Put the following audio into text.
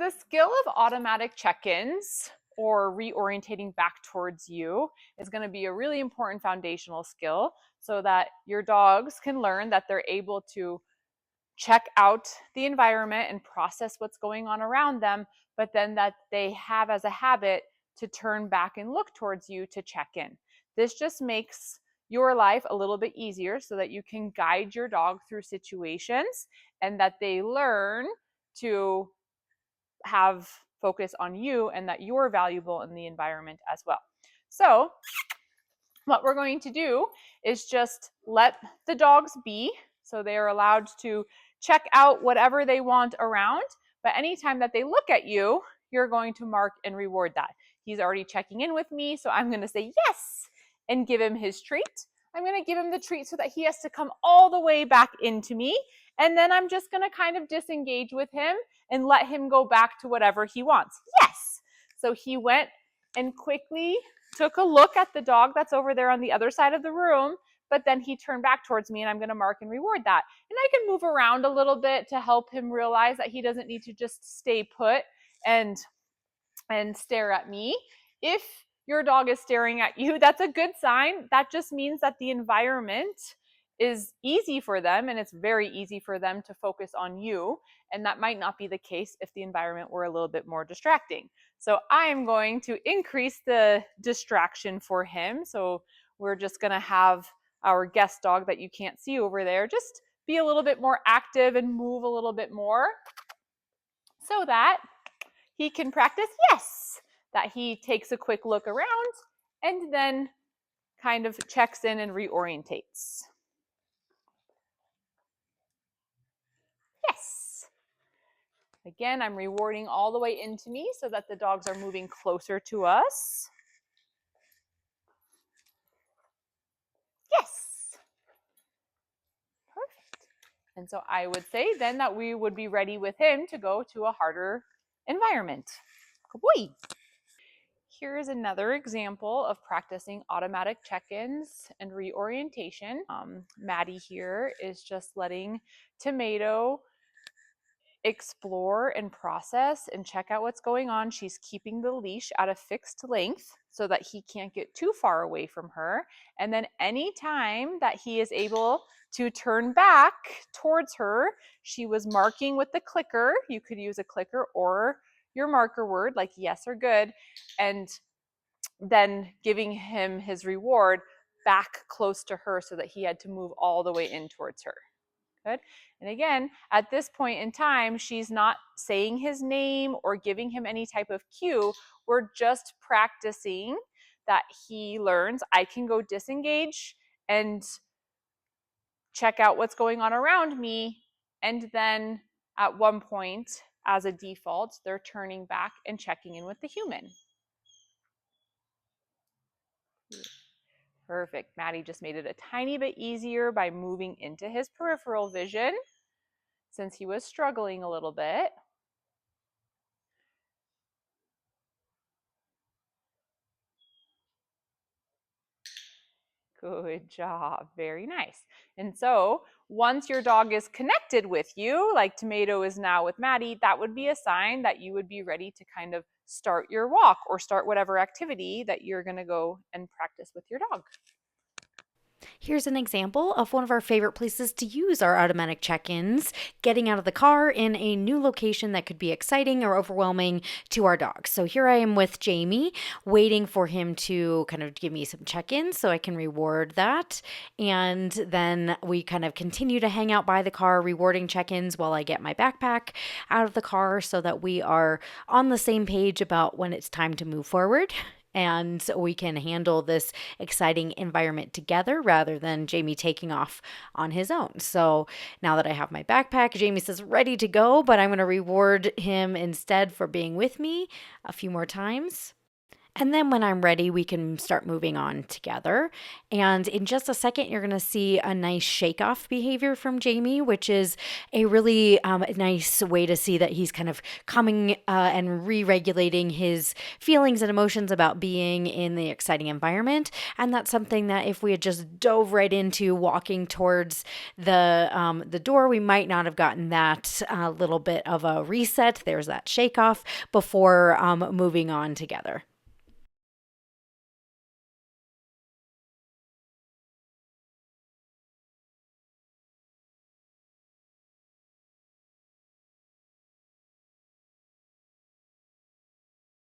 the skill of automatic check-ins or reorientating back towards you is going to be a really important foundational skill so that your dogs can learn that they're able to check out the environment and process what's going on around them, but then that they have as a habit to turn back and look towards you to check in. This just makes your life a little bit easier so that you can guide your dog through situations and that they learn to have focus on you and that you're valuable in the environment as well. So what we're going to do is just let the dogs be. So they are allowed to check out whatever they want around. But anytime that they look at you, you're going to mark and reward that. He's already checking in with me, so I'm going to say yes and give him his treat. I'm going to give him the treat so that he has to come all the way back into me. And then I'm just going to kind of disengage with him and let him go back to whatever he wants. Yes. So he went and quickly took a look at the dog that's over there on the other side of the room, but then he turned back towards me and I'm going to mark and reward that. And I can move around a little bit to help him realize that he doesn't need to just stay put and stare at me. If your dog is staring at you, that's a good sign. That just means that the environment is easy for them and it's very easy for them to focus on you. And that might not be the case if the environment were a little bit more distracting. So I am going to increase the distraction for him. So we're just going to have our guest dog that you can't see over there just be a little bit more active and move a little bit more so that he can practice yes, that he takes a quick look around and then kind of checks in and reorientates. Yes. Again, I'm rewarding all the way into me so that the dogs are moving closer to us. Yes. Perfect. And so I would say then that we would be ready with him to go to a harder environment. Good boy. Here's another example of practicing automatic check-ins and reorientation. Maddie here is just letting Tomato explore and process and check out what's going on. She's keeping the leash at a fixed length so that he can't get too far away from her. And then anytime that he is able to turn back towards her, she was marking with the clicker. You could use a clicker or your marker word like yes or good, and then giving him his reward back close to her so that he had to move all the way in towards her. Good. And again, at this point in time, she's not saying his name or giving him any type of cue. We're just practicing that he learns I can go disengage and check out what's going on around me. And then at one point, as a default, they're turning back and checking in with the human. Perfect. Maddie just made it a tiny bit easier by moving into his peripheral vision since he was struggling a little bit. Good job. Very nice. And so once your dog is connected with you, like Tomato is now with Maddie, that would be a sign that you would be ready to kind of start your walk or start whatever activity that you're going to go and practice with your dog. Here's an example of one of our favorite places to use our automatic check-ins, getting out of the car in a new location that could be exciting or overwhelming to our dogs. So here I am with Jamie, waiting for him to kind of give me some check-ins so I can reward that. And then we kind of continue to hang out by the car, rewarding check-ins while I get my backpack out of the car so that we are on the same page about when it's time to move forward. And we can handle this exciting environment together rather than Jamie taking off on his own. So now that I have my backpack, Jamie says ready to go, but I'm going to reward him instead for being with me a few more times. And then when I'm ready, we can start moving on together. And in just a second, you're going to see a nice shake off behavior from Jamie, which is a really nice way to see that he's kind of coming and re regulating his feelings and emotions about being in the exciting environment. And that's something that if we had just dove right into walking towards the door, we might not have gotten that little bit of a reset. There's that shake off before moving on together.